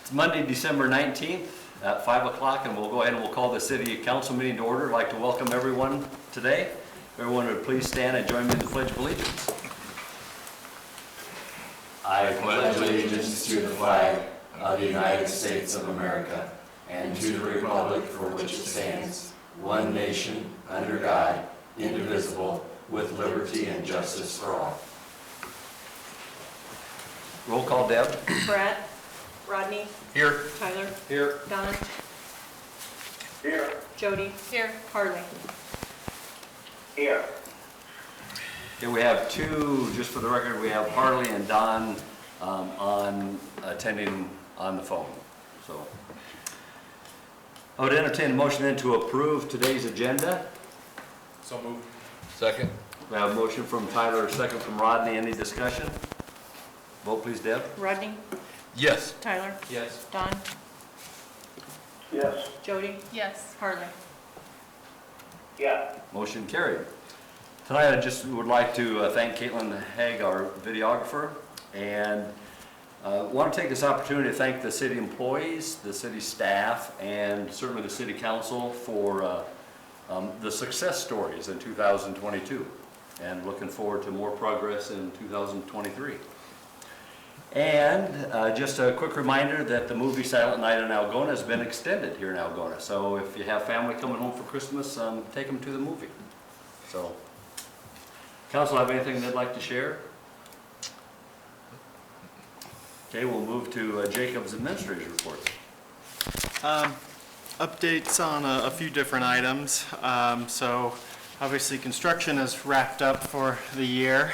It's Monday, December 19th at 5 o'clock, and we'll go ahead and we'll call the City Council meeting to order. I'd like to welcome everyone today. Everyone would please stand and join me in the Pledge of Allegiance. I pledge allegiance to the flag of the United States of America and to the republic for which it stands, one nation, under God, indivisible, with liberty and justice for all. Roll call, Deb. Brett. Rodney. Here. Tyler. Here. Don. Here. Jody. Here. Harley. Here. Okay, we have two, just for the record, we have Harley and Don on attending on the phone. So I would entertain a motion then to approve today's agenda. So moved. Second. We have a motion from Tyler, a second from Rodney. Any discussion? Vote please, Deb. Rodney. Yes. Tyler. Yes. Don. Yes. Jody. Yes. Harley. Yeah. Motion carried. Tonight I just would like to thank Caitlin Haig, our videographer, and want to take this opportunity to thank the city employees, the city staff, and certainly the city council for the success stories in 2022, and looking forward to more progress in 2023. And just a quick reminder that the movie Silent Night in Algona has been extended here in Algona. So if you have family coming home for Christmas, take them to the movie. So, council, have anything they'd like to share? Okay, we'll move to Jacob's administrator's report. Updates on a few different items. So obviously construction is wrapped up for the year,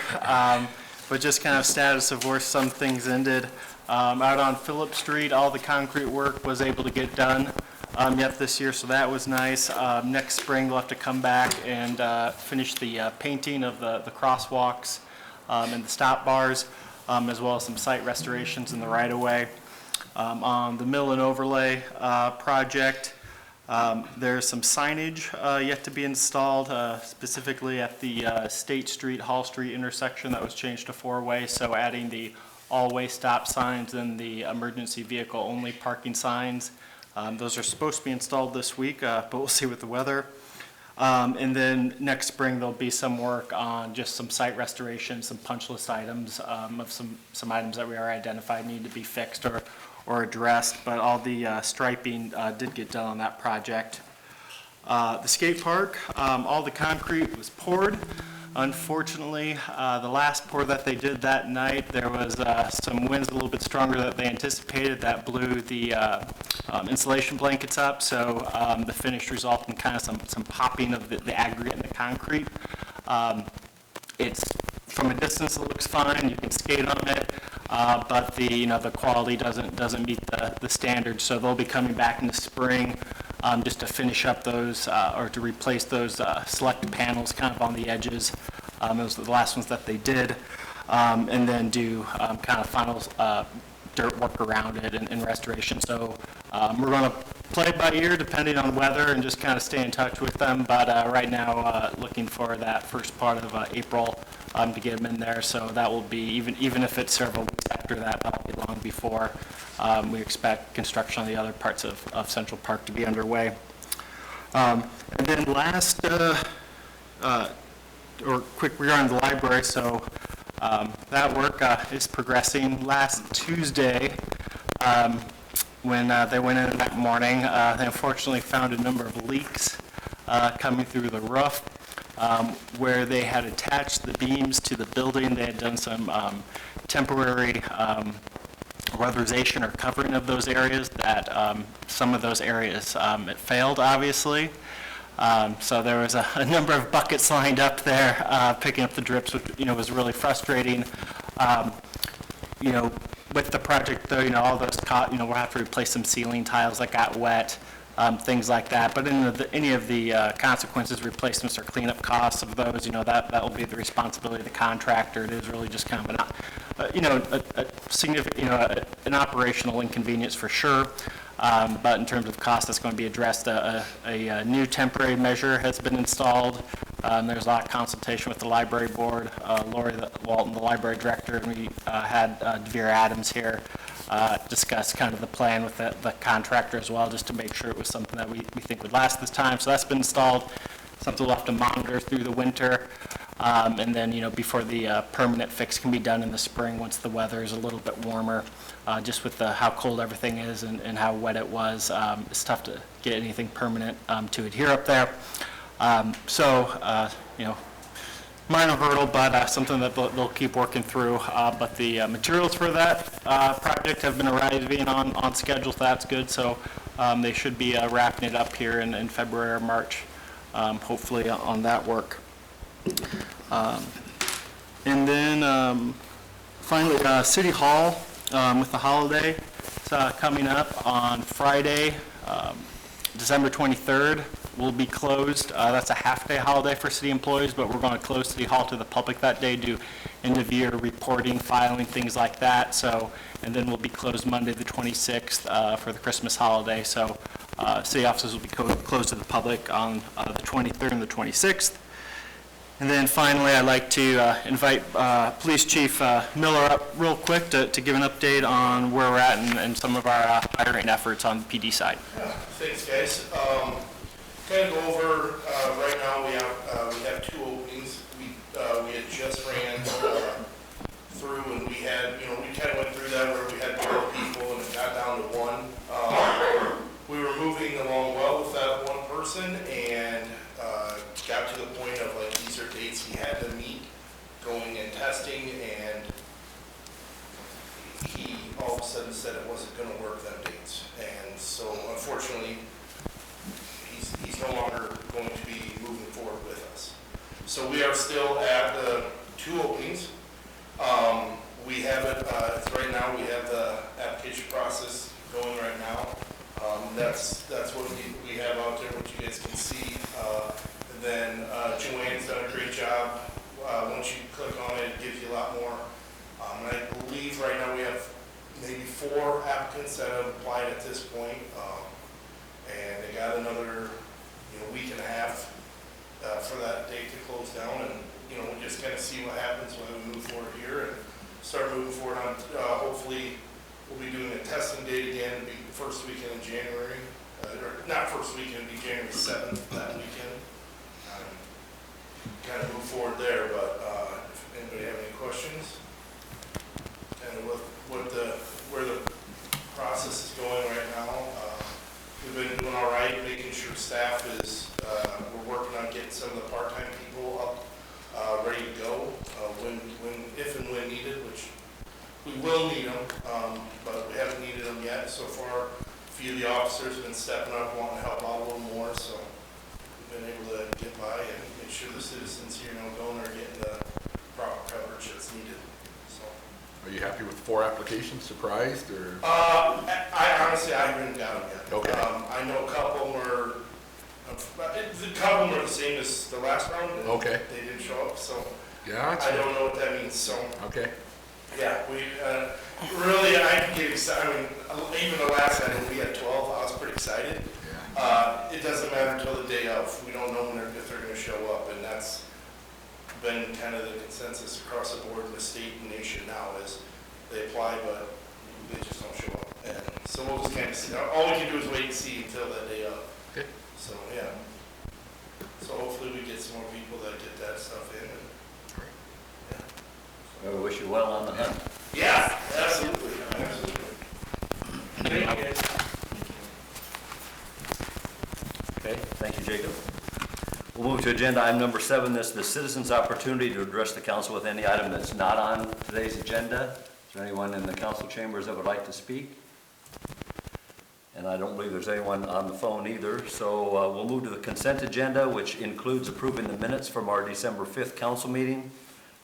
but just kind of status of where some things ended. Out on Phillip Street, all the concrete work was able to get done yet this year, so that was nice. Next spring we'll have to come back and finish the painting of the crosswalks and the stop bars, as well as some site restorations in the right-of-way. On the mill and overlay project, there's some signage yet to be installed, specifically at the State Street, Hall Street intersection that was changed to four-way, so adding the all-way stop signs and the emergency vehicle only parking signs. Those are supposed to be installed this week, but we'll see with the weather. And then next spring, there'll be some work on just some site restoration, some punch list items of some items that we are identified need to be fixed or addressed, but all the striping did get done on that project. The skate park, all the concrete was poured. Unfortunately, the last pour that they did that night, there was some winds a little bit stronger than they anticipated that blew the insulation blankets up, so the finish resulted in kind of some popping of the aggregate and the concrete. It's from a distance it looks fine, you can skate on it, but the quality doesn't meet the standards, so they'll be coming back in the spring just to finish up those or to replace those select panels kind of on the edges. Those were the last ones that they did, and then do kind of final dirt work around it and restoration. So we're going to play it by ear depending on weather and just kind of stay in touch with them, but right now looking for that first part of April to get them in there. So that will be, even if it's several weeks after that, that'll be long before we expect construction on the other parts of Central Park to be underway. And then last, or quick regarding the library, so that work is progressing. Last Tuesday, when they went in that morning, they unfortunately found a number of leaks coming through the roof, where they had attached the beams to the building. They had done some temporary weatherization or covering of those areas that some of those areas it failed, obviously. So there was a number of buckets lined up there picking up the drips, which was really frustrating. With the project though, all those we'll have to replace some ceiling tiles that got wet, things like that. But any of the consequences, replacements, or cleanup costs of those, that will be the responsibility of the contractor. It is really just kind of a significant, an operational inconvenience for sure. But in terms of cost, that's going to be addressed. A new temporary measure has been installed. There's a lot of consultation with the library board, Lori Walton, the library director, and we had DeVere Adams here discuss kind of the plan with the contractor as well, just to make sure it was something that we think would last this time. So that's been installed, something we'll have to monitor through the winter. And then, before the permanent fix can be done in the spring, once the weather is a little bit warmer, just with how cold everything is and how wet it was, it's tough to get anything permanent to adhere up there. Minor hurdle, but something that they'll keep working through. But the materials for that project have been arriving on schedule, so that's good. So they should be wrapping it up here in February or March, hopefully on that work. And then finally, City Hall with the holiday. It's coming up on Friday, December 23rd. Will be closed. That's a half-day holiday for city employees, but we're going to close City Hall to the public that day, do end-of-year reporting, filing, things like that. So, and then we'll be closed Monday the 26th for the Christmas holiday. So city offices will be closed to the public on the 23rd and the 26th. And then finally, I'd like to invite Police Chief Miller up real quick to give an update on where we're at and some of our hiring efforts on the PD side. Yeah, thanks, guys. Kind of go over, right now we have 2 openings. We had just ran through, and we had, we kind of went through that where we had 12 people and it got down to 1. We were moving along well with that 1 person, and got to the point of like, these are dates he had to meet, going and testing, and he all of a sudden said it wasn't going to work them dates. And so unfortunately, he's no longer going to be moving forward with us. So we are still at the 2 openings. We have it, right now we have the application process going right now. That's what we have out there, what you guys can see. And then Joanne's done a great job. Once you click on it, it gives you a lot more. And I believe right now we have maybe 4 applicants that have applied at this point. And they got another week and a half for that date to close down, and we just kind of see what happens when we move forward here and start moving forward on. Hopefully, we'll be doing a testing date again. It'll be the first weekend in January, or not first weekend, it'll be January 7th that weekend. Kind of move forward there, but if anybody have any questions, kind of where the process is going right now. We've been doing all right, making sure staff is, we're working on getting some of the part-time people up, ready to go, if and when needed, which we will need them, but we haven't needed them yet. So far, a few of the officers have been stepping up, wanting to help out a little more, so we've been able to get by and make sure the citizens here in Algona are getting the proper coverage that's needed. So. Are you happy with 4 applications? Surprised or? I honestly, I haven't got them yet. Okay. I know a couple were the same as the last round. And Okay. They didn't show up, so Gotcha. I don't know what that means. So Okay. yeah, we really, I can get excited. I mean, even the last night we had 12. I was pretty excited. Yeah. It doesn't matter until the day of. We don't know if they're going to show up, and that's been kind of the consensus across the board in the state and nation now is they apply, but they just don't show up. And so we'll just kind of see. All we can do is wait and see until that day of. Okay. So yeah. So hopefully we get some more people that get that stuff in. And, yeah. I wish you well on the hunt. Yeah, absolutely. Absolutely. Thank you, guys. Okay, thank you, Jacob. We'll move to agenda item number 7. This is the citizens' opportunity to address the council with any item that's not on today's agenda. Is there anyone in the council chambers that would like to speak? And I don't believe there's anyone on the phone either. So we'll move to the consent agenda, which includes approving the minutes from our December 5th council meeting,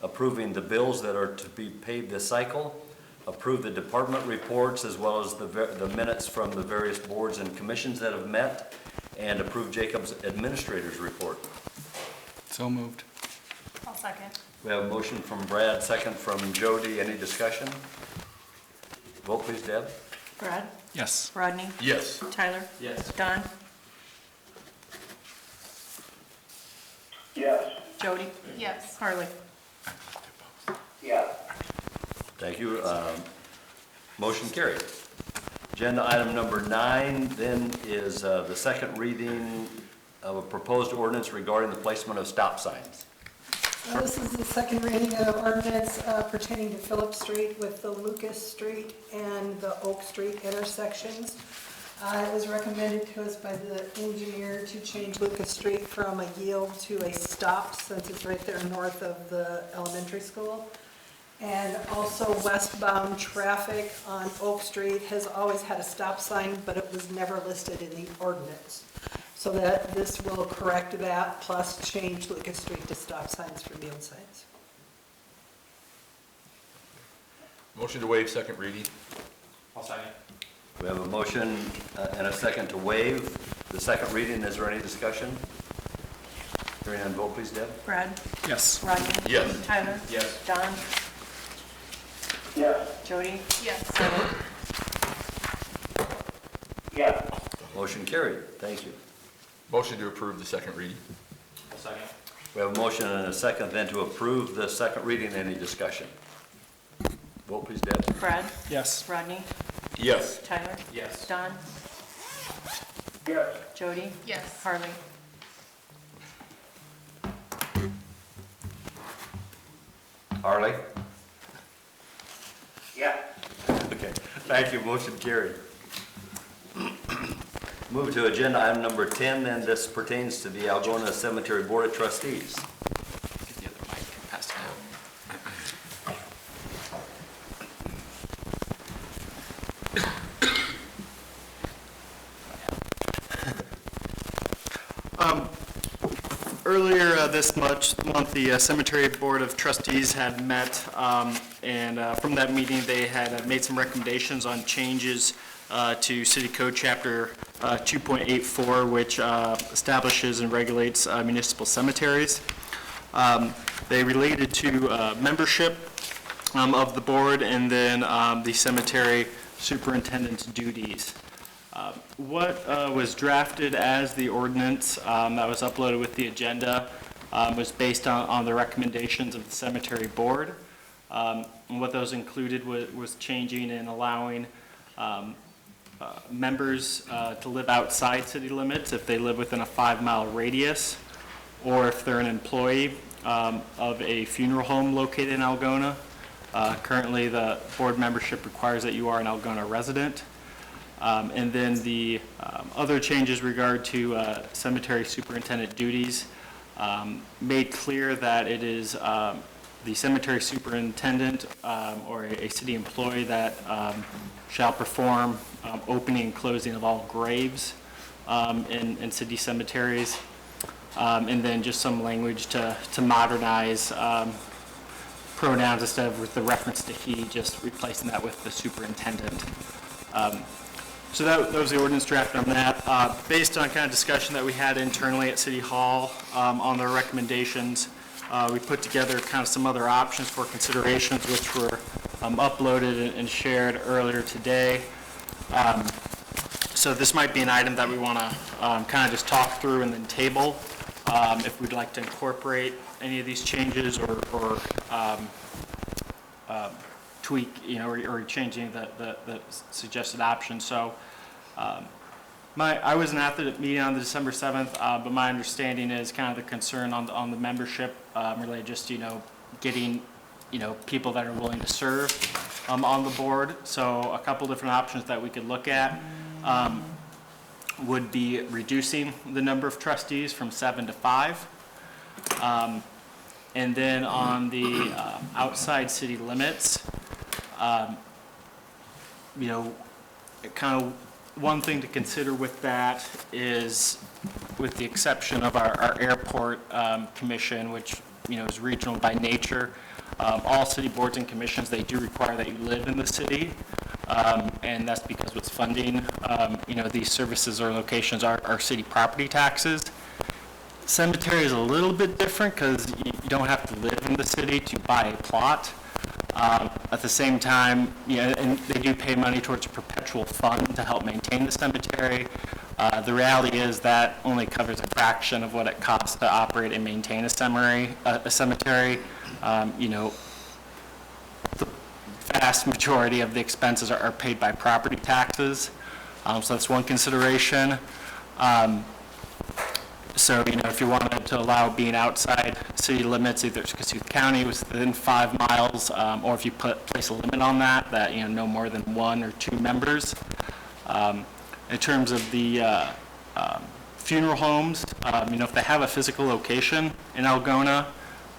approving the bills that are to be paid this cycle, approve the department reports as well as the minutes from the various boards and commissions that have met, and approve Jacob's administrator's report. So moved. I'll second. We have a motion from Brad, second from Jody. Any discussion? Vote please, Deb. Brad? Yes. Rodney? Yes. Tyler? Yes. Don? Yes. Jody? Yes. Harley? Yeah. Thank you. Motion carried. Agenda item number 9 then is the second reading of a proposed ordinance regarding the placement of stop signs. This is the second reading of ordinance pertaining to Phillip Street with the Lucas Street and the Oak Street intersections. It was recommended to us by the engineer to change Lucas Street from a yield to a stop, since it's right there north of the elementary school. And also westbound traffic on Oak Street has always had a stop sign, but it was never listed in the ordinance. So that this will correct that, plus change Lucas Street to stop signs for yield signs. Motion to waive second reading. I'll second. We have a motion and a second to waive the second reading. Is there any discussion? Hearing none, vote please, Deb. Brad? Yes. Rodney? Yes. Tyler? Yes. Don? Yes. Jody? Yes. Uh, Harley? Yes. Motion carried. Thank you. Motion to approve the second reading. I'll second. We have a motion and a second then to approve the second reading. Any discussion? Vote please, Deb. Brad? Yes. Rodney? Yes. Tyler? Yes. Don? Yes. Jody? Yes. Harley? Harley? Yes. Okay, thank you, motion carried. Move to agenda item number 10, then this pertains to the Algona Cemetery Board of Trustees. Get the other mic, pass it out. Earlier this month, the Cemetery Board of Trustees had met, and from that meeting, they had made some recommendations on changes to City Code Chapter 2.84, which establishes and regulates municipal cemeteries. They related to membership of the board and then the cemetery superintendent's duties. What was drafted as the ordinance that was uploaded with the agenda was based on the recommendations of the cemetery board. And what those included was changing and allowing members to live outside city limits if they live within a 5-mile radius, or if they're an employee of a funeral home located in Algona. Currently, the board membership requires that you are an Algona resident. And then the other changes regard to cemetery superintendent duties made clear that it is the cemetery superintendent or a city employee that shall perform opening and closing of all graves in city cemeteries. And then just some language to modernize pronouns instead of with the reference to he, just replacing that with the superintendent. So that was the ordinance draft on that. Based on kind of discussion that we had internally at City Hall on their recommendations, we put together kind of some other options for considerations, which were uploaded and shared earlier today. So this might be an item that we want to kind of just talk through and then table if we'd like to incorporate any of these changes or tweak, or changing the suggested option. So I wasn't at the meeting on the December 7th, but my understanding is kind of the concern on the membership related just, getting, people that are willing to serve on the board. So a couple different options that we could look at would be reducing the number of trustees from 7 to 5. And then on the outside city limits, kind of one thing to consider with that is, with the exception of our airport commission, which, is regional by nature, all city boards and commissions, they do require that you live in the city. And that's because what's funding, these services or locations are city property taxes. Cemetery is a little bit different because you don't have to live in the city to buy a plot. At the same time, and they do pay money towards a perpetual fund to help maintain the cemetery. The reality is that only covers a fraction of what it costs to operate and maintain a cemetery. The vast majority of the expenses are paid by property taxes. So that's one consideration. So, if you wanted to allow being outside city limits, either Cassuth County within 5 miles, or if you place a limit on that, no more than 1 or 2 members. In terms of the funeral homes, if they have a physical location in Algona,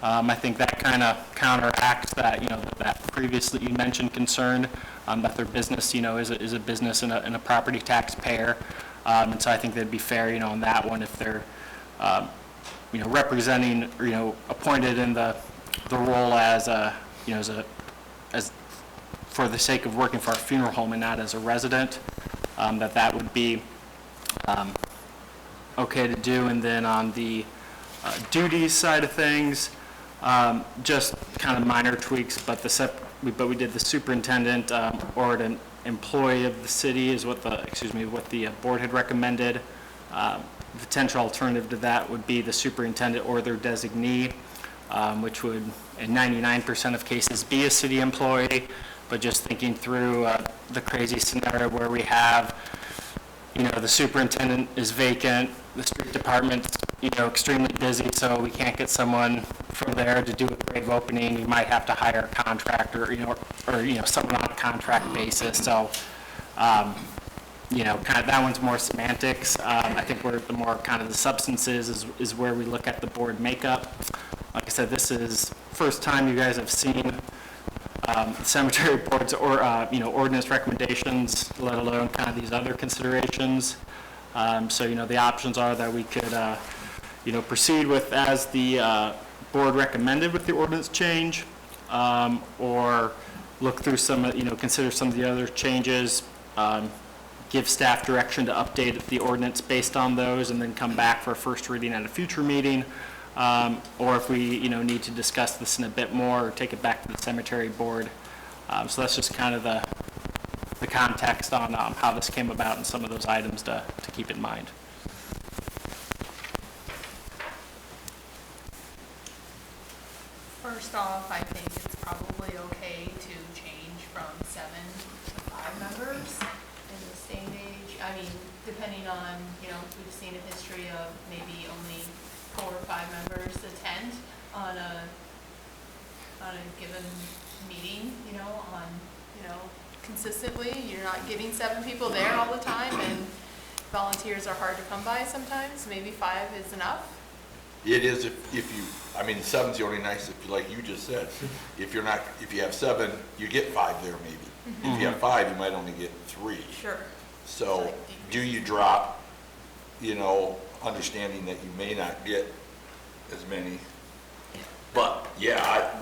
I think that kind of counteracts that, that previously you mentioned concern, that their business, is a business and a property taxpayer. And so I think that'd be fair, on that one, if they're, representing, or, appointed in the role as as for the sake of working for a funeral home and not as a resident, that would be okay to do. And then on the duties side of things, just kind of minor tweaks, but we did the superintendent or an employee of the city is what the board had recommended. Potential alternative to that would be the superintendent or their designee, which would in 99% of cases be a city employee. But just thinking through the crazy scenario where we have, the superintendent is vacant, the street department's, extremely busy, so we can't get someone from there to do a grave opening. You might have to hire a contractor, or someone on a contract basis. So, kind of that one's more semantics. I think where the more kind of the substances is where we look at the board makeup. Like I said, this is first time you guys have seen cemetery boards or, ordinance recommendations, let alone kind of these other considerations. So, the options are that we could, proceed with as the board recommended with the ordinance change, or look through some, consider some of the other changes, give staff direction to update the ordinance based on those, and then come back for a first reading at a future meeting. Or if we, need to discuss this in a bit more, or take it back to the cemetery board. So that's just kind of the context on how this came about and some of those items to keep in mind. First off, I think it's probably okay to change from 7 to 5 members in this day and age. I mean, depending on, we've seen a history of maybe only 4 or 5 members attend on a given meeting, consistently. You're not getting 7 people there all the time, and volunteers are hard to come by sometimes. Maybe 5 is enough. It is if you, 7's the only nice, like you just said, if you have 7, you get 5 there maybe. If you have 5, you might only get 3. Sure. So do you drop, understanding that you may not get as many? But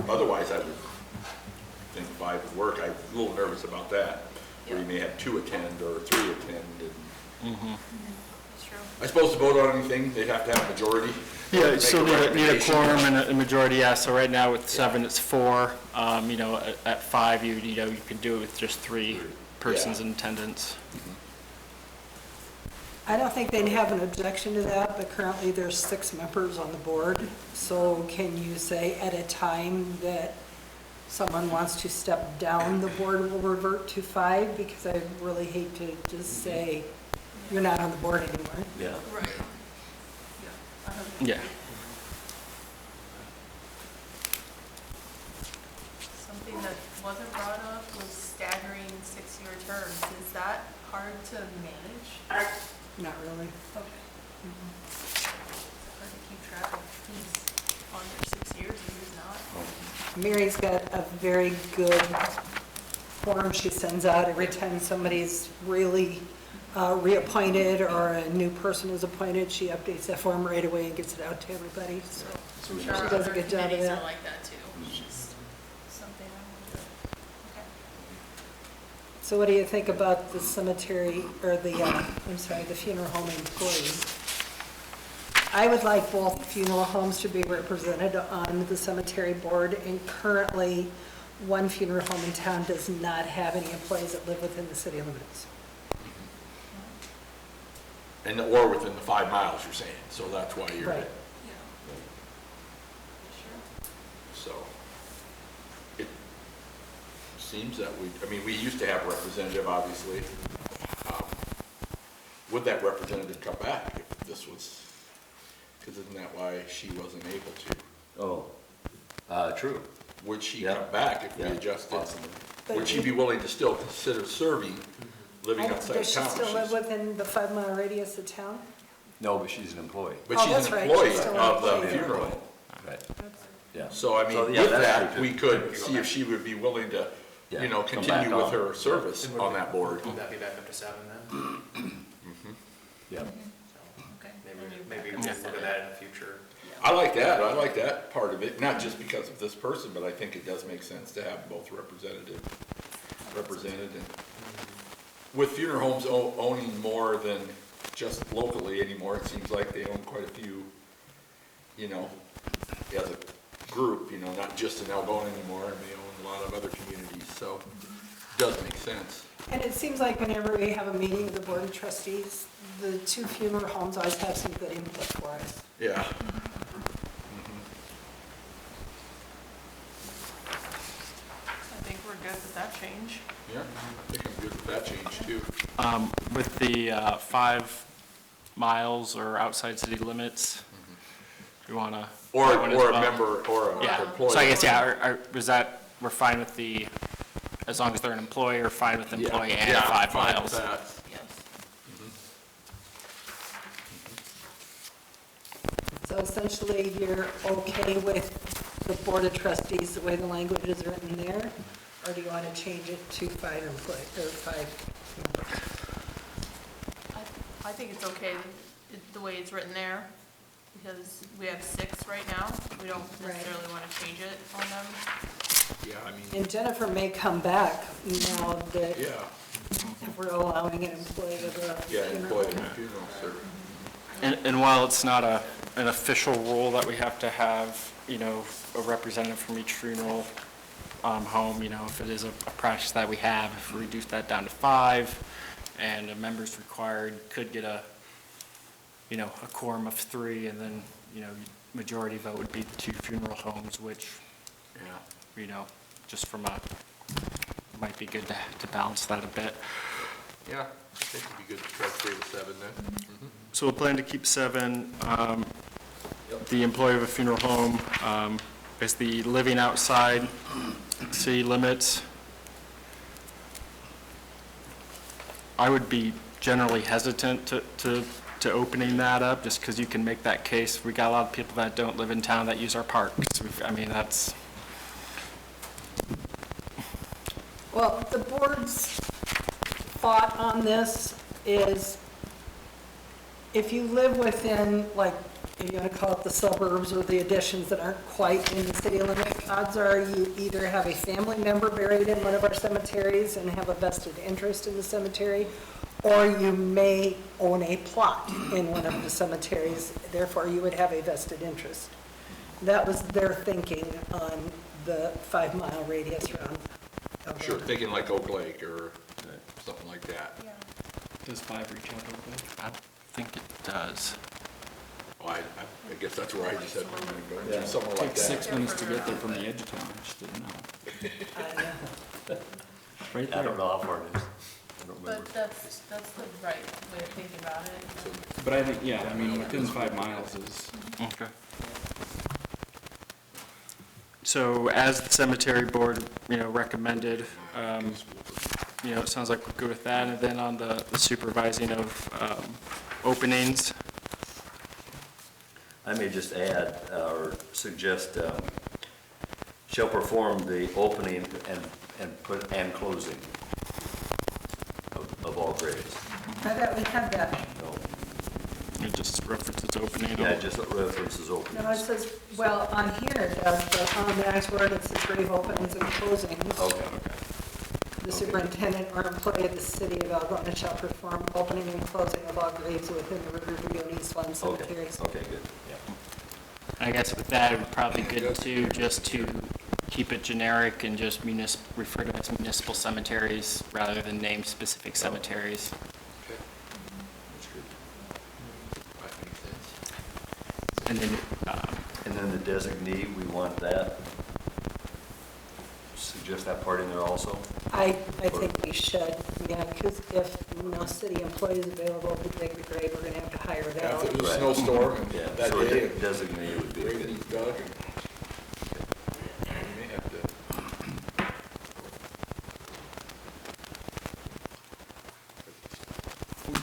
otherwise I would think 5 would work. I'm a little nervous about that, where you may have 2 attend or 3 attend. And That's true. I suppose to vote on anything, they'd have to have a majority. Yeah, so need a quorum and a majority, yeah. So right now with 7, it's 4. At 5, you could do it with just 3 persons in attendance. I don't think they'd have an objection to that, but currently there's 6 members on the board. So can you say at a time that someone wants to step down, the board will revert to 5? Because I really hate to just say, you're not on the board anymore. Yeah. Right. Yeah. Something that wasn't brought up was staggering 6-year terms. Is that hard to manage? Not really. Okay. Hard to keep track of who's on their 6 years and who's not. Mary's got a very good form she sends out every time somebody's really reappointed or a new person is appointed. She updates that form right away and gets it out to everybody, so I'm she sure does a other good job of committees are that. like that too. It's just something I would do. Okay. So what do you think about the cemetery, or the funeral home employees? I would like both funeral homes to be represented on the cemetery board, and currently, one funeral home in town does not have any employees that live within the city limits. Or within the 5 miles, you're saying, so that's why you're. Right. So, it seems that we used to have a representative, obviously. Would that representative come back if this was, because isn't that why she wasn't able to? Oh, true. Would she Yeah. come back if we Yeah, adjusted? possibly. Would she be willing to still consider serving, living outside Does she town? still live She's- within the 5-mile radius of town? No, but she's an employee. But Oh, she's that's an right, she's employee still an of the employee. funeral home. Right, yeah. So, I mean, So, yeah, with that's that, true, we too. could see if she would be willing to, Yeah, you know, come continue back with on. her service on that board. Would that be back up to 7 then? Yeah. Okay. Maybe we'll look at that in the future. I like that part of it, not just because of this person, but I think it does make sense to have both represented. And with funeral homes owning more than just locally anymore, it seems like they own quite a few, you know, as a group, you know, not just in Algonah anymore, and they own a lot of other communities, so it does make sense. And it seems like whenever we have a meeting of the Board of Trustees, the 2 funeral homes always have some good input for us. Yeah. I think we're good with that change. Yeah, I think I'm good with that change too. With the 5 miles or outside city limits, do you want to? Or a member, or an Yeah, employee. so I guess, yeah, was that, we're fine with the, as long as they're an employee, or fine with Yeah. employee and Yeah, 5 fine with miles? that. Yes. So essentially, you're okay with the Board of Trustees, the way the language is written there? Or do you want to change it to 5 employees, or 5 members? I think it's okay, the way it's written there, because we have 6 right now. We don't Right. necessarily want to change it on them. Yeah, I mean, And Jennifer may come back now that yeah, if we're allowing an employee of a yeah, funeral employee in home. a funeral service. And while it's not an official rule that we have to have, you know, a representative from each funeral home, you know, if it is a practice that we have, if we reduce that down to 5, and a member's required, could get a, you know, a quorum of 3, and then, you know, majority vote would be the 2 funeral homes, which, Yeah. you know, just from a, might be good to balance that a bit. Yeah, I think it'd be good to try to stay with 7 then. So we'll plan to keep 7. The employee of a funeral home is the living outside city limits. I would be generally hesitant to opening that up, just because you can make that case. We got a lot of people that don't live in town that use our parks. I mean, that's, Well, the board's thought on this is if you live within, like, if you want to call it the suburbs or the additions that aren't quite in the city limit, odds are you either have a family member buried in one of our cemeteries and have a vested interest in the cemetery, or you may own a plot in one of the cemeteries, therefore you would have a vested interest. That was their thinking on the 5-mile radius around Algonah. Sure, thinking like Oak Lake or something like that. does 5 reach out over there? I don't think it does. Well, I guess that's where I just had my mind going, Yeah. to somewhere like Takes that. 6 minutes to get there from the edge of town, I just didn't know. Right I don't there. know how far it is. I don't remember. But that's the right way of thinking about it. But I think, yeah, I mean, within 5 miles is, Okay. So as the cemetery board, you know, recommended, you know, it sounds like we're good with that. And then on the supervising of openings, I may just add or suggest, shall perform the opening and closing of all graves. I thought we had that. No, it just references opening. yeah, just references No, it openings. says, well, on here it does, but on the next word it says grave openings and closings. Okay. The superintendent or employee of the city of Algonah shall perform opening and closing of all graves within the Riverview and East Lawn Okay, cemeteries. okay, good, yeah. I guess with that, it would probably be good too, just to keep it generic and just refer to it as municipal cemeteries rather than name specific cemeteries. Okay, That's good. that makes sense. And then, And then the designee, we want that just that part in there also? I think we should, yeah, because if no city employees available, it'd be great, we're gonna have to hire it Yeah, out. if it was a Right. snowstorm and Yeah, that so day, a designated would be rain good. and Doug, and we may have to.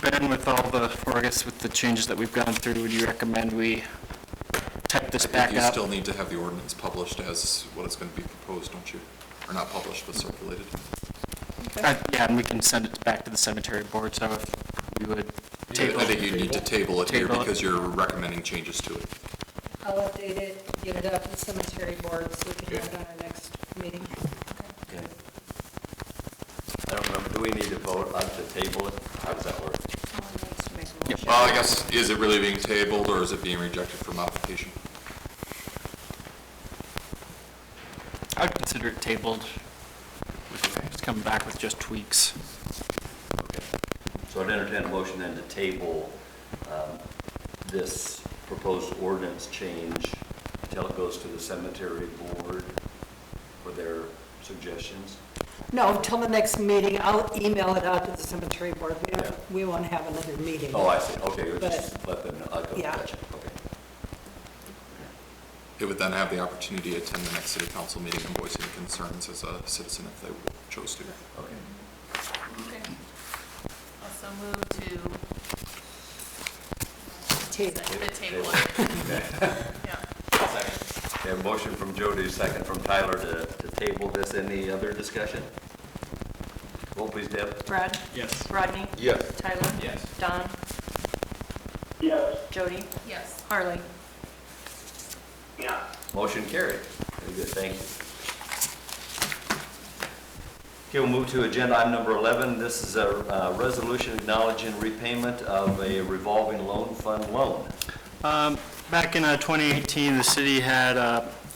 Ben, with all the, or I guess with the changes that we've gone through, would you recommend we type this back You up? still need to have the ordinance published as what is going to be proposed, don't you? Or not published, but circulated. Yeah, and we can send it back to the cemetery board, so if we would table. I think you need to table it here Table it. because you're recommending changes to it. I'll update it, get it up to the cemetery board, so we can have it on our next meeting. Okay. I don't remember, do we need to vote on to table it? How does that work? Well, I guess, is it really being tabled or is it being rejected for modification? I'd consider it tabled, just coming back with just tweaks. Okay. So I'd entertain a motion then to table this proposed ordinance change until it goes to the cemetery board for their suggestions. No, until the next meeting, I'll email it out to the cemetery board, Yeah. we won't have another meeting. Oh, I see, okay, we'll just let them know, okay, Yeah. gotcha, okay. It would then have the opportunity to attend the next city council meeting and voice any concerns as a citizen if they chose to. Okay. Okay. Also move to Table. the table. Okay. Yeah. We have a motion from Jody, second from Tyler to table this. Any other discussion? Vote please, Deb. Brad? Yes. Rodney? Yes. Tyler? Yes. Don? Yes. Jody? Yes. Harley? Yeah. Motion carried. Very good, thank you. Okay, we'll move to agenda item number 11. This is a resolution acknowledging repayment of a revolving loan fund loan. Back in 2018, the city had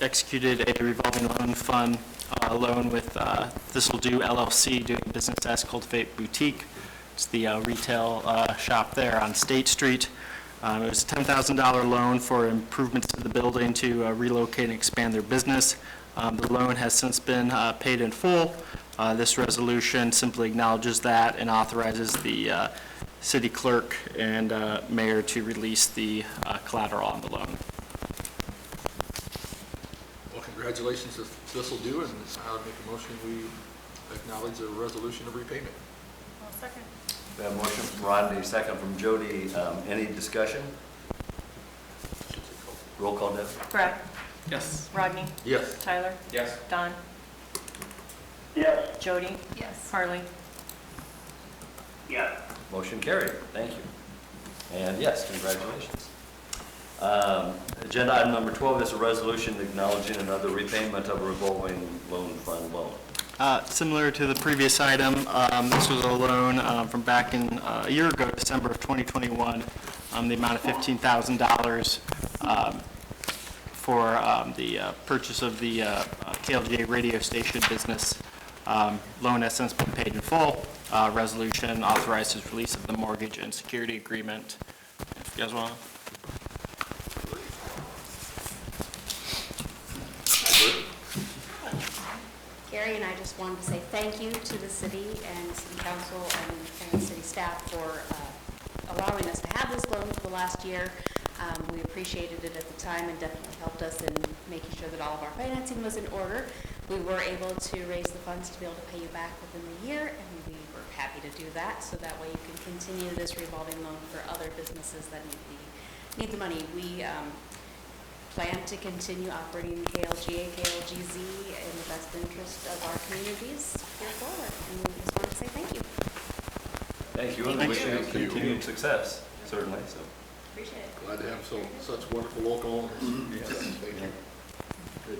executed a revolving loan fund loan with This'll Do LLC, doing business as Cultivate Boutique. It's the retail shop there on State Street. It was a $10,000 loan for improvements to the building to relocate and expand their business. The loan has since been paid in full. This resolution simply acknowledges that and authorizes the city clerk and mayor to release the collateral on the loan. Well, congratulations if This'll Do, and I'll make a motion, we acknowledge the resolution of repayment. I'll second. We have a motion from Rodney, second from Jody. Any discussion? Roll call, Deb. Brad? Yes. Rodney? Yes. Tyler? Yes. Don? Yes. Jody? Yes. Harley? Yeah. Motion carried. Thank you. And yes, congratulations. Agenda item number 12 is a resolution acknowledging another repayment of a revolving loan fund loan. Similar to the previous item, this was a loan from back in a year ago, December of 2021, the amount of $15,000 for the purchase of the KLGA radio station business. Loan has since been paid in full. Resolution authorizes release of the mortgage and security agreement. If you guys want to. Gary and I just wanted to say thank you to the city and city council and city staff for allowing us to have this loan for the last year. We appreciated it at the time and definitely helped us in making sure that all of our financing was in order. We were able to raise the funds to be able to pay you back within the year, and we were happy to do that, so that way you can continue this revolving loan for other businesses that need the money. We plan to continue operating KLGA, KLGZ in the best interest of our communities here forward, and we just want to say thank you. Thank you, and wish you continued success, certainly, so. Appreciate it. Glad to have such wonderful local owners. Yes. Thank you. Good.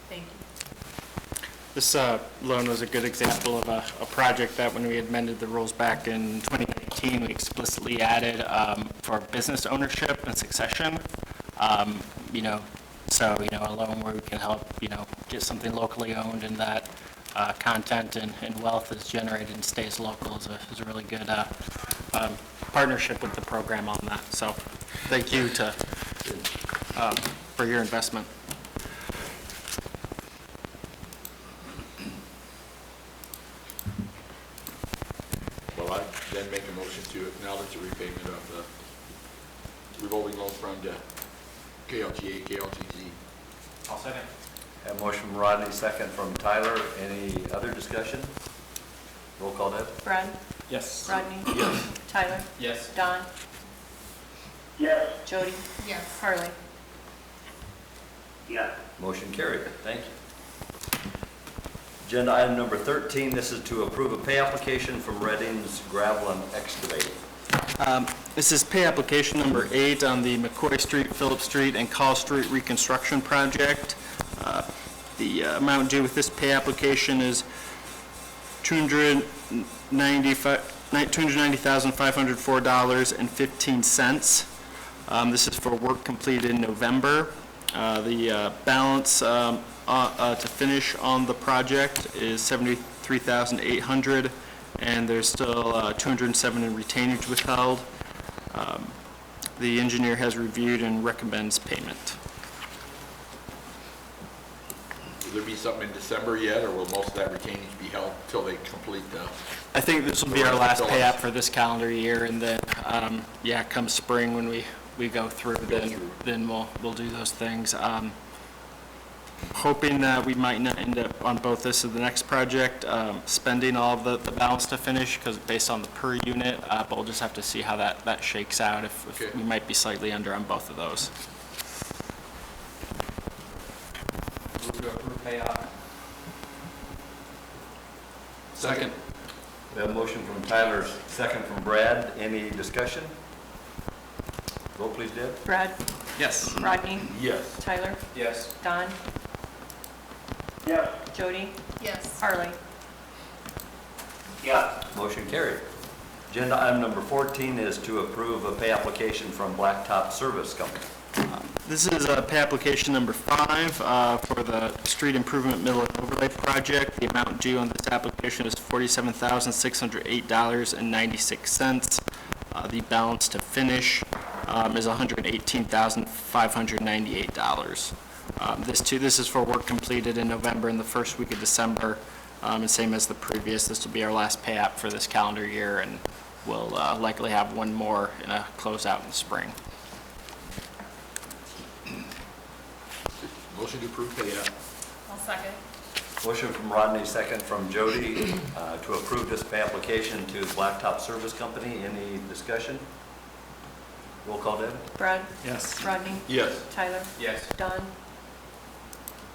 Thank you. This loan was a good example of a project that when we amended the rules back in 2018, we explicitly added for business ownership and succession. A loan where we can help, get something locally owned and that content and wealth is generated and stays local is a really good partnership with the program on that. So thank you for your investment. then make a motion to acknowledge the repayment of the revolving loan fund to KLGA, KLGZ. I'll second. Have a motion from Rodney, second from Tyler. Any other discussion? Roll call, Deb? Brad? Yes. Rodney? Yes. Tyler? Yes. Don? Yes. Jody? Yes. Harley? Yes. Motion carried. Thank you. Agenda item number 13, this is to approve a pay application from Redding's Gravel and Excavating. This is pay application number 8 on the McCoy Street, Phillip Street, and Call Street reconstruction project. The amount due with this pay application is $290,504.15. This is for work completed in November. The balance to finish on the project is $73,800, and there's still $207 in retainage withheld. The engineer has reviewed and recommends payment. Will there be something in December yet, or will most of that retainage be held till they complete the? I think this will be our last pay app for this calendar year, and then, yeah, come spring when we go through, then we'll do those things. Hoping that we might not end up on both this and the next project, spending all of the balance to finish, because based on the per unit, but we'll just have to see how that shakes out, if Okay. we might be slightly under on both of those. Move to approve payoff. Second. We have a motion from Tyler, second from Brad. Any discussion? Vote please, Deb. Brad? Yes. Rodney? Yes. Tyler? Yes. Don? Yes. Jody? Yes. Harley? Yes. Motion carried. Agenda item number 14 is to approve a pay application from Blacktop Service Company. This is pay application number 5 for the street improvement middle and overlay project. The amount due on this application is $47,608.96. The balance to finish is $118,598. This is for work completed in November and the first week of December, and same as the previous. This will be our last pay app for this calendar year, and we'll likely have one more in a closeout in the spring. Motion to approve payout. I'll second. Motion from Rodney, second from Jody, to approve this pay application to Blacktop Service Company. Any discussion? Roll call, Deb. Brad? Yes. Rodney? Yes. Tyler? Yes. Don?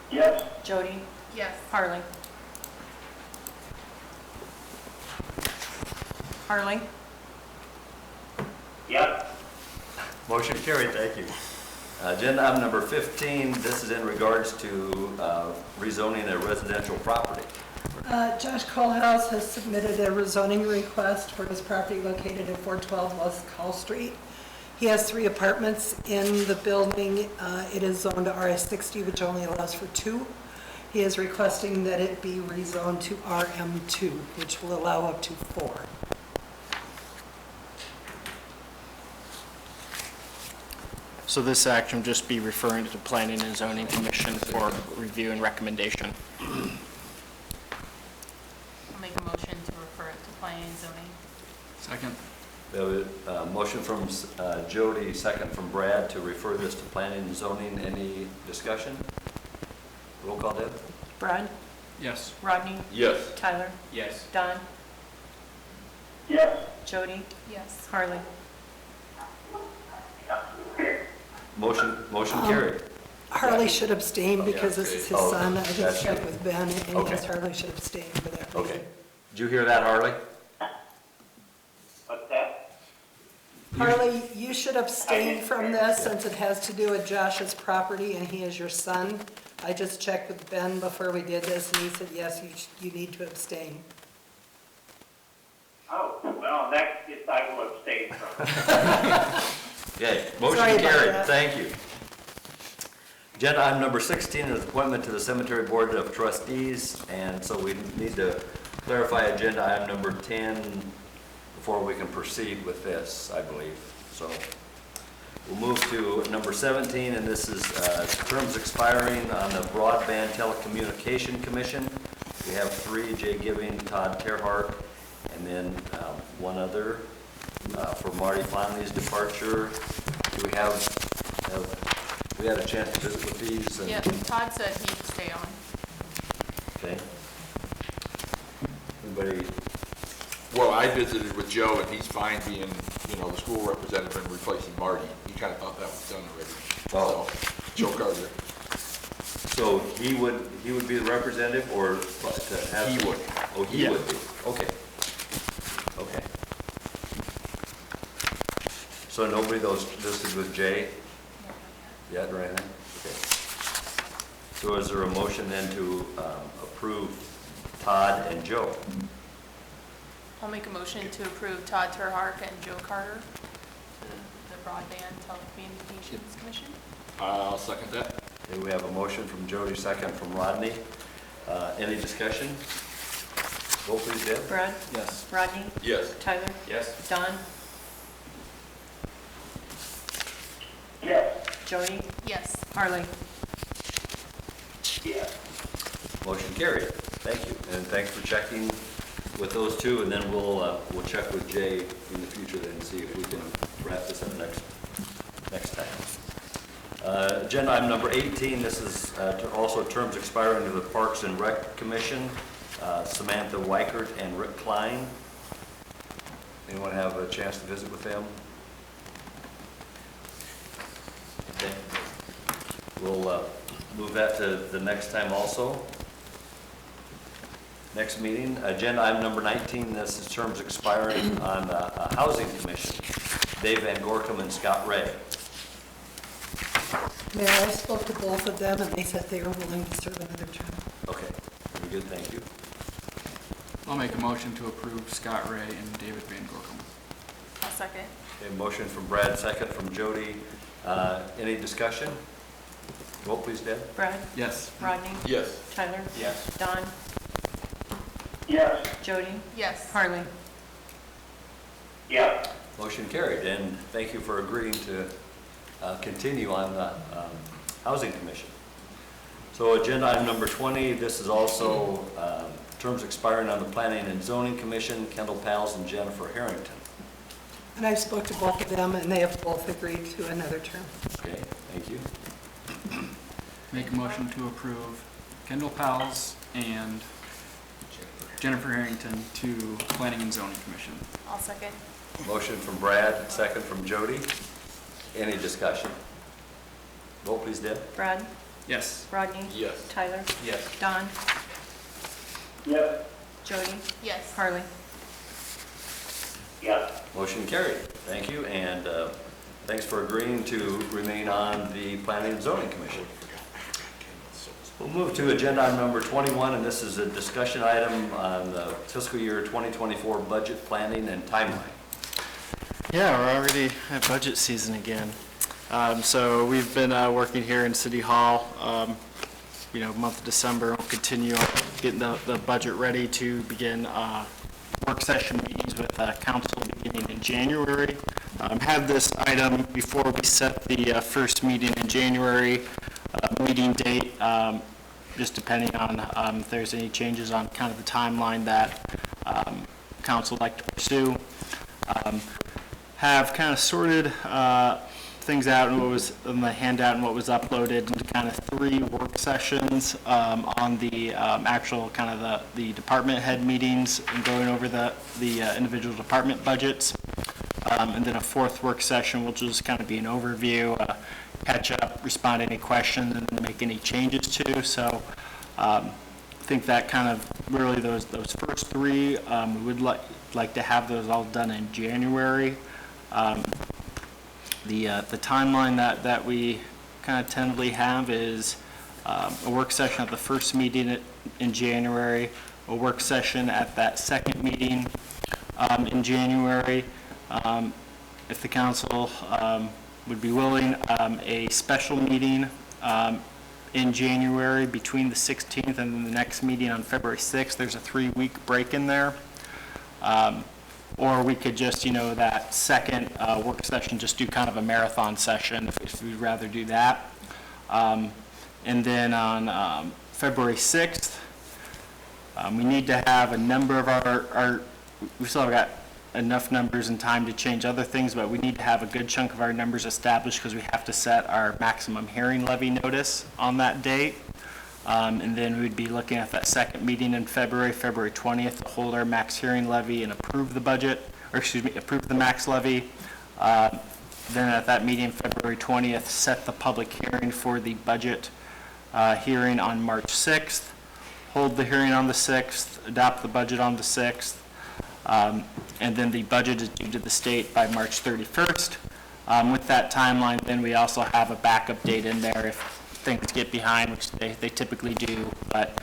Yes. Jody? Yes. Harley? Harley? Yes. Motion carried, thank you. Agenda item number 15, this is in regards to rezoning a residential property. Josh Colehouse has submitted a rezoning request for his property located at 412 West Call Street. He has 3 apartments in the building. It is zoned to RS60, which only allows for 2. He is requesting that it be rezoned to RM2, which will allow up to 4. So this action will just be referring to Planning and Zoning Commission for review and recommendation. I'll make a motion to refer it to planning and zoning. Second. We have a motion from Jody, second from Brad, to refer this to Planning and Zoning. Any discussion? Roll call, Deb. Brad? Yes. Rodney? Yes. Tyler? Yes. Don? Yes. Jody? Yes. Harley? Motion carried. Harley should abstain because this is his Oh, son. I that's just checked true. with Ben, and Okay. yes, Harley should abstain for that reason. Okay. Did you hear that, Harley? What's that? Harley, you should abstain from this since it has to do with Josh's property and he is your son. I just checked with Ben before we did this, and he said, yes, you need to abstain. Oh, well, next, I will abstain from. Okay, Sorry motion about carried, that. thank you. Agenda item number 16 is appointment to the Cemetery Board of Trustees, and so we need to clarify agenda item number 10 before we can proceed with this, I believe. So we'll move to number 17, and this is terms expiring on the Broadband Telecommunication Commission. We have 3, Jay Giving, Todd Terhart, And then one other for Marty Flanley's departure. Do we have, we had a chance to visit with these? And- Yeah, Todd said he'd stay on. Okay. Anybody, Well, I visited with Joe, and he's fine being, the school representative and replacing Marty. He kind of thought that was done already. Oh. So, Joe Carter, so he would be the representative or to have? he would. Oh, he Yeah. would be, okay. Okay. So nobody those listed with Jay yet or anything? Okay. So is there a motion then to approve Todd and Joe? I'll make a motion to approve Todd Terhark and Joe Carter to the Broadband Telecommunications Commission. I'll second that. Okay, we have a motion from Jody, second from Rodney. Any discussion? Vote please, Deb. Brad? Yes. Rodney? Yes. Tyler? Yes. Don? Yes. Jody? Yes. Harley? Yes. Motion carried. Thank you. And thanks for checking with those two, and then we'll check with Jay in the future then and see if we can wrap this up next time. Agenda item number 18, this is also terms expiring to the Parks and Rec Commission, Samantha Weichert and Rick Klein. Anyone have a chance to visit with them? Okay. We'll move that to the next time also. Next meeting, agenda item number 19, this is terms expiring on Housing Commission, Dave Van Gorkum and Scott Ray. Mayor, I spoke to both of them, and they said they were willing to serve another term. Okay, very good, thank you. I'll make a motion to approve Scott Ray and David Van Gorkum. I'll second. Okay, motion from Brad, second from Jody. Any discussion? Vote please, Deb. Brad? Yes. Rodney? Yes. Tyler? Yes. Don? Yes. Jody? Yes. Harley? Yes. Motion carried, and thank you for agreeing to continue on the Housing Commission. So agenda item number 20, this is also terms expiring on the Planning and Zoning Commission, Kendall Pals and Jennifer Harrington. And I spoke to both of them, and they have both agreed to another term. Okay, thank you. Make a motion to approve Kendall Powell's and Jennifer Harrington to Planning and Zoning Commission. I'll second. Motion from Brad, second from Jody. Any discussion? Vote please, Deb. Brad? Yes. Rodney? Yes. Tyler? Yes. Don? Yes. Jody? Yes. Harley? Yes. Motion carried. Thank you, and thanks for agreeing to remain on the Planning and Zoning Commission. We'll move to agenda item number 21, and this is a discussion item on the fiscal year 2024 budget planning and timeline. Yeah, we're already at budget season again. So we've been working here in City Hall, month of December. We'll continue on getting the budget ready to begin work session meetings with council beginning in January. Have this item before we set the first meeting in January, meeting date, just depending on if there's any changes on kind of the timeline that council would like to pursue. Have kind of sorted things out and what was in the handout and what was uploaded into kind of 3 work sessions on the actual kind of the department head meetings and going over the individual department budgets. And then a 4th work session, which will just kind of be an overview, catch up, respond to any questions, and make any changes to. So I think that kind of really those first 3, we would like to have those all done in January. The timeline that we kind of tentatively have is a work session at the first meeting in January, a work session at that second meeting in January. If the council would be willing, a special meeting in January between the 16th and then the next meeting on February 6th. There's a 3-week break in there. Or we could just, that second work session, just do kind of a marathon session if we'd rather do that. And then on February 6th, we need to have a number of our we still have got enough numbers and time to change other things, but we need to have a good chunk of our numbers established because we have to set our maximum hearing levy notice on that date. And then we'd be looking at that second meeting in February 20th, to hold our max hearing levy and approve the budget, or excuse me, approve the max levy. Then at that meeting, February 20th, set the public hearing for the budget hearing on March 6th, hold the hearing on the 6th, adopt the budget on the 6th, and then the budget is due to the state by March 31st. With that timeline, then we also have a backup date in there if things get behind, which they typically do, but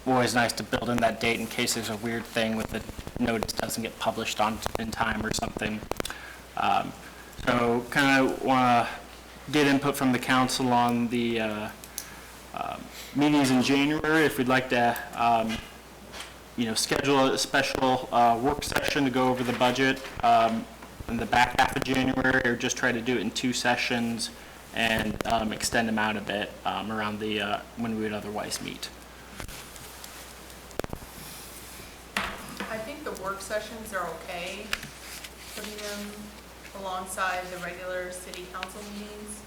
always nice to build in that date in case there's a weird thing with the notice doesn't get published in time or something. So kind of want to get input from the council on the meetings in January, if we'd like to schedule a special work session to go over the budget in the back half of January, or just try to do it in 2 sessions and extend them out a bit around the when we would otherwise meet. I think the work sessions are okay, putting them alongside the regular city council meetings.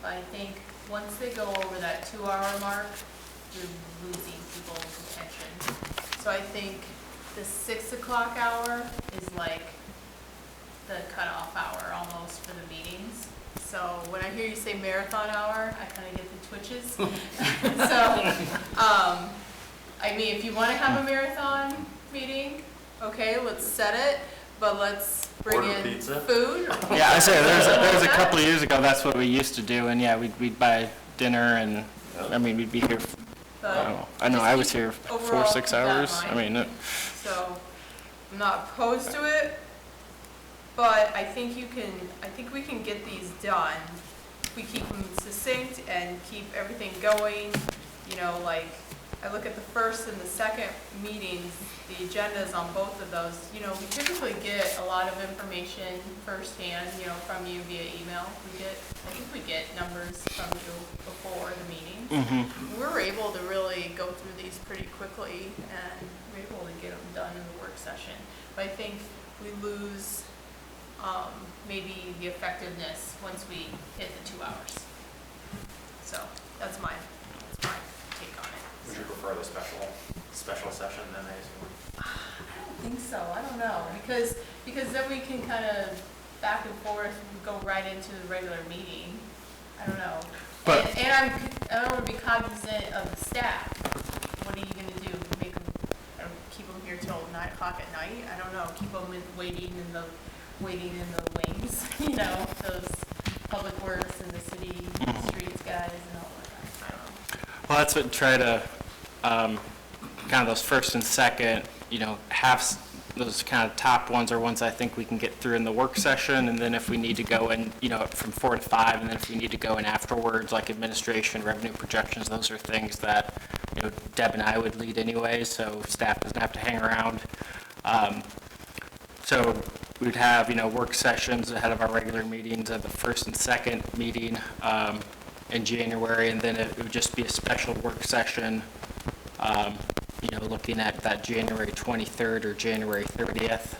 But I think once they go over that 2-hour mark, you're losing people's attention. So I think the 6 o'clock hour is like the cutoff hour almost for the meetings. So when I hear you say marathon hour, I kind of get the twitches. So, I mean, if you want to have a marathon meeting, okay, let's set it, but let's bring Order in pizza. food. Yeah, I say there was a couple of years ago, that's what we used to do, and yeah, we'd buy dinner, and I mean, we'd be here, I know I was here 4 or 6 hours. I mean, So, I'm not opposed to it, but I think we can get these done. If we keep them succinct and keep everything going, like, I look at the first and the second meetings, the agendas on both of those, we typically get a lot of information firsthand, from you via email. I think we get numbers from you before the meeting. mm-hmm. We're able to really go through these pretty quickly, and we're able to get them done in the work session. But I think we lose maybe the effectiveness once we hit the 2 hours. So that's my take on it. Would you prefer the special session then, I assume? I don't think so. I don't know, because then we can kind of back and forth and go right into the regular meeting. I don't know. But- And I want to be cognizant of the staff. What are you going to do? Make them keep them here till 9 o'clock at night? I don't know. Keep them waiting in the wings. Those public works and the city streets guys and all that. I don't know. Well, that's what try to, kind of those first and second, have those kind of top ones are ones I think we can get through in the work session, and then if we need to go in, from 4 to 5, and then if we need to go in afterwards, like administration, revenue projections, those are things that, Deb and I would lead anyway, so staff doesn't have to hang around. So we'd have, work sessions ahead of our regular meetings at the first and second meeting in January, and then it would just be a special work session, looking at that January 23rd or January 30th.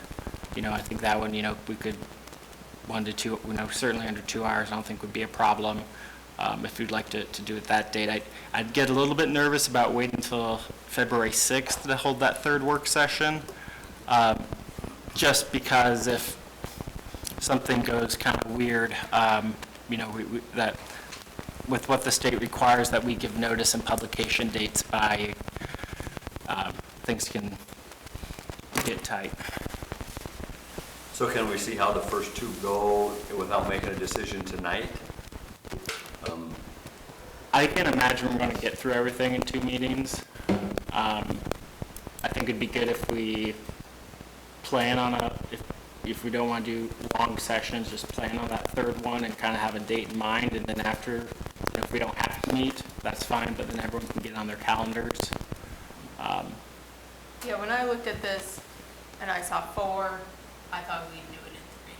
I think that one, we could 1 to 2, certainly under 2 hours, I don't think would be a problem. If you'd like to do it that date. I'd get a little bit nervous about waiting until February 6th to hold that third work session. Just because if something goes kind of weird, that with what the state requires that we give notice and publication dates by, things can get tight. So can we see how the first 2 go without making a decision tonight? I can't imagine we're going to get through everything in 2 meetings. I think it'd be good if we plan on if we don't want to do long sessions, just plan on that third one and kind of have a date in mind, and then after, if we don't have to meet, that's fine, but then everyone can get on their calendars. Yeah, when I looked at this and I saw 4, I thought we'd do it in 3.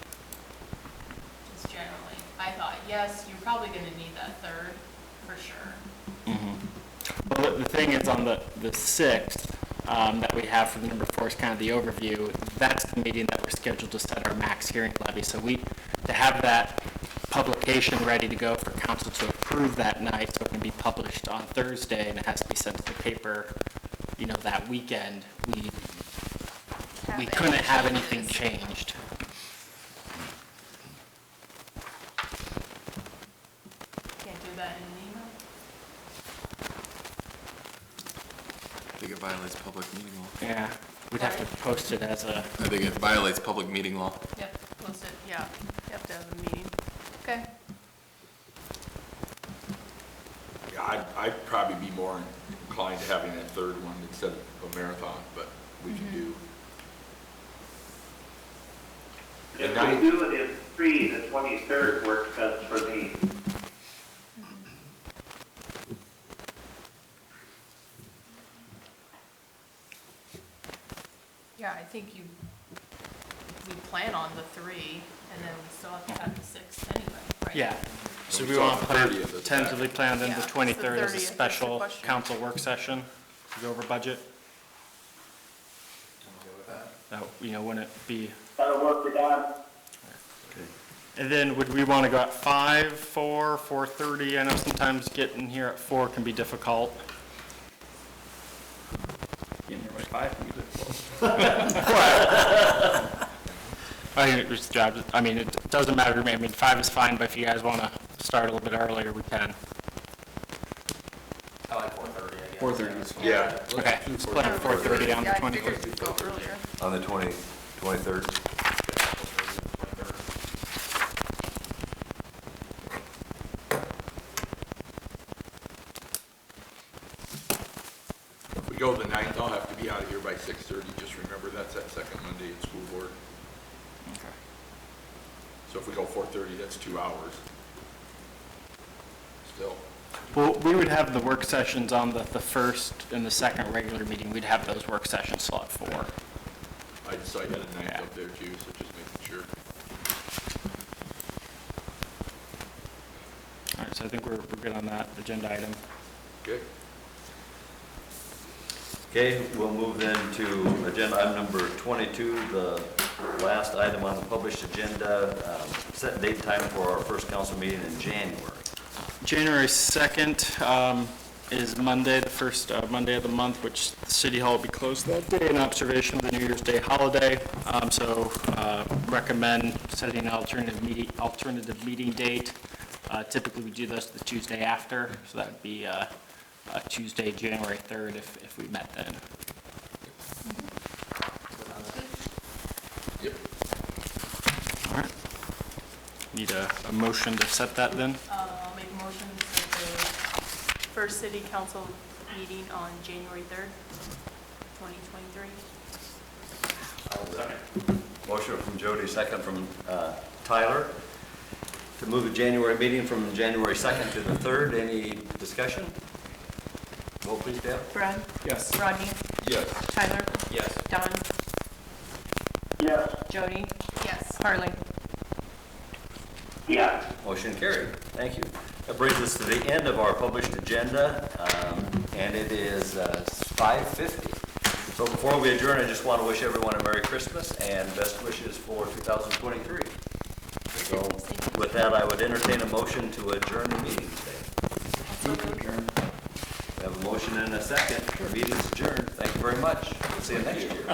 Just generally. I thought, yes, you're probably going to need that third, for sure. Mm-hmm. Well, the thing is, on the 6th, that we have for the number 4 is kind of the overview. That's the meeting that we're scheduled to set our max hearing levy. So to have that publication ready to go for council to approve that night, so it can be published on Thursday and it has to be sent to the paper, that weekend, we couldn't have anything changed. Can't do that in an email? I think it violates public meeting law. Yeah, we'd have to post it as a, I think it violates public meeting law. Yep, post it, yeah, you have to have a meeting. Okay. Yeah, I'd probably be more inclined to having that third one instead of a marathon, but we can do. If we do it in 3, the 23rd works best for me. Yeah, I think we plan on the 3, and then we still have to have the 6th anyway, right? yeah. So We we saw want to the 30th as tentatively plan then Yeah, the it's the 23rd as 30th a is the special question. council work session to go over budget. That, wouldn't it be, That'll work for Don. and then would we want to go at 5, 4, 4:30? I know sometimes getting here at 4 can be difficult. Getting here by 5 can be difficult. It doesn't matter to me. 5 is fine, but if you guys want to start a little bit earlier, we can. I like 4:30, I guess. 4:30 is fine. Yeah. Okay, let's plan 4:30 on the Yeah, I 23rd. figured we'd go earlier. On the 23rd. If we go the 9th, I'll have to be out of here by 6:30. Just remember, that's that second Monday in school board. Okay. So if we go 4:30, that's 2 hours. Still. Well, we would have the work sessions on the first and the second regular meeting. We'd have those work sessions still at 4. I had a 9th up there too, so just making sure. All right, so I think we're good on that agenda item. Okay. Okay, we'll move then to agenda item number 22, the last item on the published agenda, set date and time for our first council meeting in January. January 2nd is Monday, the first Monday of the month, which the City Hall will be closed that day in observation of the New Year's Day holiday. So recommend setting an alternative meeting date. Typically, we do those the Tuesday after, so that would be Tuesday, January 3rd, if we met then. Yep. All right. Need a motion to set that then? I'll make a motion to set the first city council meeting on January 3rd, 2023. Motion from Jody, second from Tyler, to move the January meeting from January 2nd to the 3rd. Any discussion? Vote please, Deb. Brad? Yes. Rodney? Yes. Tyler? Yes. Don? Yes. Jody? Yes. Harley? Yeah. Motion carried. Thank you. That brings us to the end of our published agenda, and it is 5:50. So before we adjourn, I just want to wish everyone a Merry Christmas and best wishes for 2023. So with that, I would entertain a motion to adjourn the meeting today. We have a motion and a second. Meeting's adjourned. Thank you very much. We'll see you next year.